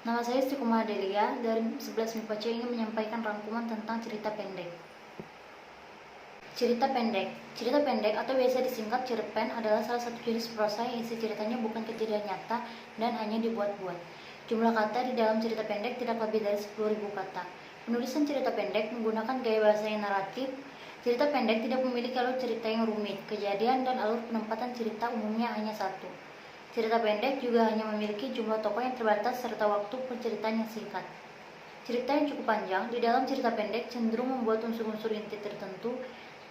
Nama saya Istiqomah Delia dari 11 MIPA ingin menyampaikan rangkuman tentang cerita pendek. Cerita pendek atau biasa disingkat cerpen adalah salah satu jenis prosa yang isi ceritanya bukan kejadian nyata dan hanya dibuat-buat. Jumlah kata di dalam cerita pendek tidak lebih dari 10.000 kata. Penulisan cerita pendek menggunakan gaya bahasa yang naratif. Cerita pendek tidak memiliki alur cerita yang rumit. Kejadian dan alur penempatan cerita umumnya hanya satu. Cerita pendek juga hanya memiliki jumlah tokoh yang terbatas serta waktu penceritaan yang singkat. Cerita yang cukup panjang di dalam cerita pendek cenderung membuat unsur-unsur inti tertentu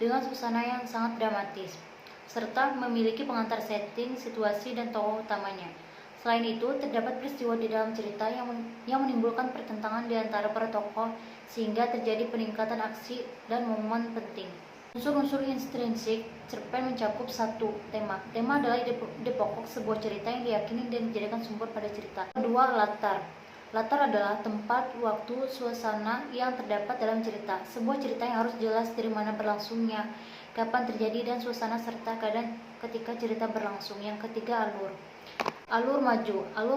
dengan suasana yang sangat dramatis, serta memiliki pengantar setting, situasi, dan tokoh utamanya. Selain itu, terdapat peristiwa di dalam cerita yang menimbulkan pertentangan di antara para tokoh sehingga terjadi peningkatan aksi dan momen penting. Unsur-unsur intrinsik cerpen mencakup satu, tema. Tema adalah ide pokok sebuah cerita yang diyakini dan dijadikan sumber pada cerita. Kedua, latar. Latar adalah tempat, waktu, suasana yang terdapat dalam cerita. Sebuah cerita yang harus jelas dari mana berlangsungnya, kapan terjadi, dan suasana serta keadaan ketika cerita berlangsung. Yang ketiga, alur. Alur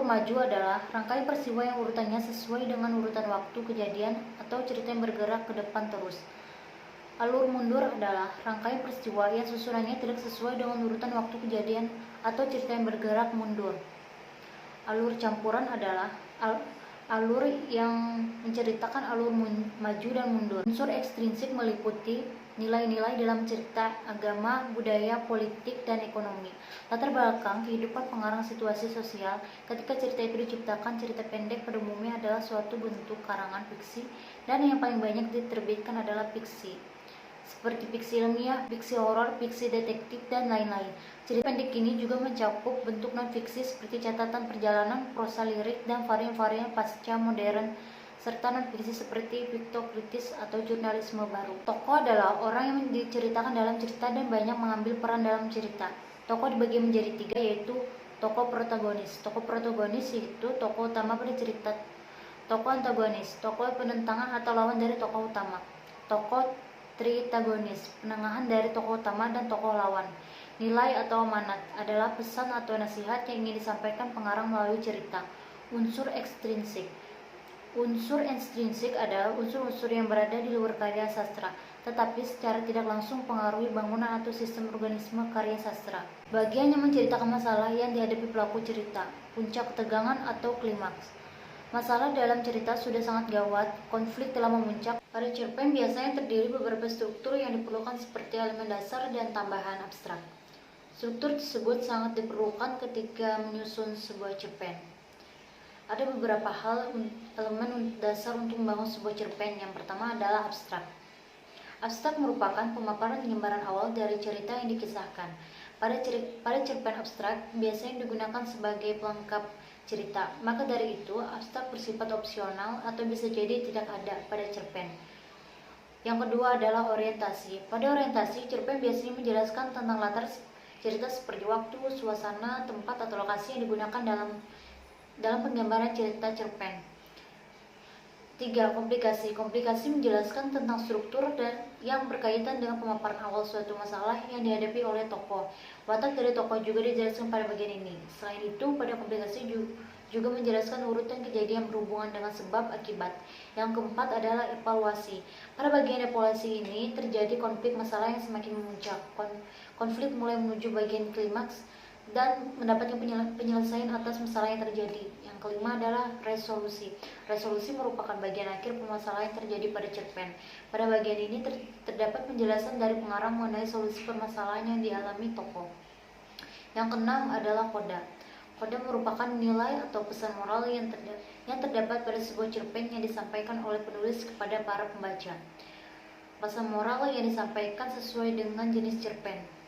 maju adalah rangkaian peristiwa yang urutannya sesuai dengan urutan waktu kejadian atau cerita yang bergerak ke depan terus. Alur mundur adalah rangkaian peristiwa yang susunannya tidak sesuai dengan urutan waktu kejadian atau cerita yang bergerak mundur. Alur campuran adalah alur yang menceritakan alur maju dan mundur. Unsur ekstrinsik meliputi nilai-nilai dalam cerita, agama, budaya, politik, dan ekonomi. Latar belakang kehidupan pengarang situasi sosial ketika cerita itu diciptakan. Cerita pendek pada umumnya adalah suatu bentuk karangan fiksi dan yang paling banyak diterbitkan adalah fiksi, seperti fiksi ilmiah, fiksi horor, fiksi detektif, dan lain-lain. Cerita pendek ini juga mencakup bentuk non-fiksi seperti catatan perjalanan, prosa lirik, dan varian-varian pasca modern, serta non-fiksi seperti fiktokritis atau jurnalisme baru. Tokoh adalah orang yang diceritakan dalam cerita dan banyak mengambil peran dalam cerita. Tokoh dibagi menjadi tiga, yaitu tokoh protagonis. Tokoh protagonis yaitu tokoh utama pada cerita. Tokoh antagonis, tokoh penentangan atau lawan dari tokoh utama. Tokoh tritagonis, penengahan dari tokoh utama dan tokoh lawan. Nilai atau amanat adalah pesan atau nasihat yang ingin disampaikan pengarang melalui cerita. Unsur ekstrinsik. Unsur ekstrinsik adalah unsur-unsur yang berada di luar karya sastra, tetapi secara tidak langsung mempengaruhi bangunan atau sistem organisme karya sastra. Bagian yang menceritakan masalah yang dihadapi pelaku cerita, puncak ketegangan atau klimaks. Masalah dalam cerita sudah sangat gawat, konflik telah memuncak. Pada cerpen biasanya terdiri beberapa struktur yang diperlukan seperti elemen dasar dan tambahan abstrak. Struktur tersebut sangat diperlukan ketika menyusun sebuah cerpen. Ada beberapa elemen dasar untuk membangun sebuah cerpen. Yang pertama adalah abstrak. Abstrak merupakan pemaparan gambaran awal dari cerita yang dikisahkan. Pada cerpen abstrak biasanya digunakan sebagai pelengkap cerita. Maka dari itu, abstrak bersifat opsional atau bisa jadi tidak ada pada cerpen. Yang kedua adalah orientasi. Pada orientasi, cerpen biasanya menjelaskan tentang latar cerita seperti waktu, suasana, tempat, atau lokasi yang digunakan dalam penggambaran cerita cerpen. 3. Komplikasi. Komplikasi menjelaskan tentang struktur dan yang berkaitan dengan pemaparan awal suatu masalah yang dihadapi oleh tokoh. Watak dari tokoh juga dijelaskan pada bagian ini. Selain itu, pada komplikasi juga menjelaskan urutan kejadian berhubungan dengan sebab akibat. Yang keempat adalah evaluasi. Pada bagian evaluasi ini terjadi konflik masalah yang semakin memuncak. Konflik mulai menuju bagian klimaks dan mendapatkan penyelesaian atas masalah yang terjadi. Yang kelima adalah resolusi. Resolusi merupakan bagian akhir permasalahan yang terjadi pada cerpen. Pada bagian ini terdapat penjelasan dari pengarang mengenai solusi permasalahan yang dialami tokoh. Yang keenam adalah koda. Koda merupakan nilai atau pesan moral yang terdapat pada sebuah cerpen yang disampaikan oleh penulis kepada para pembaca. Pesan moral yang disampaikan sesuai dengan jenis cerpen.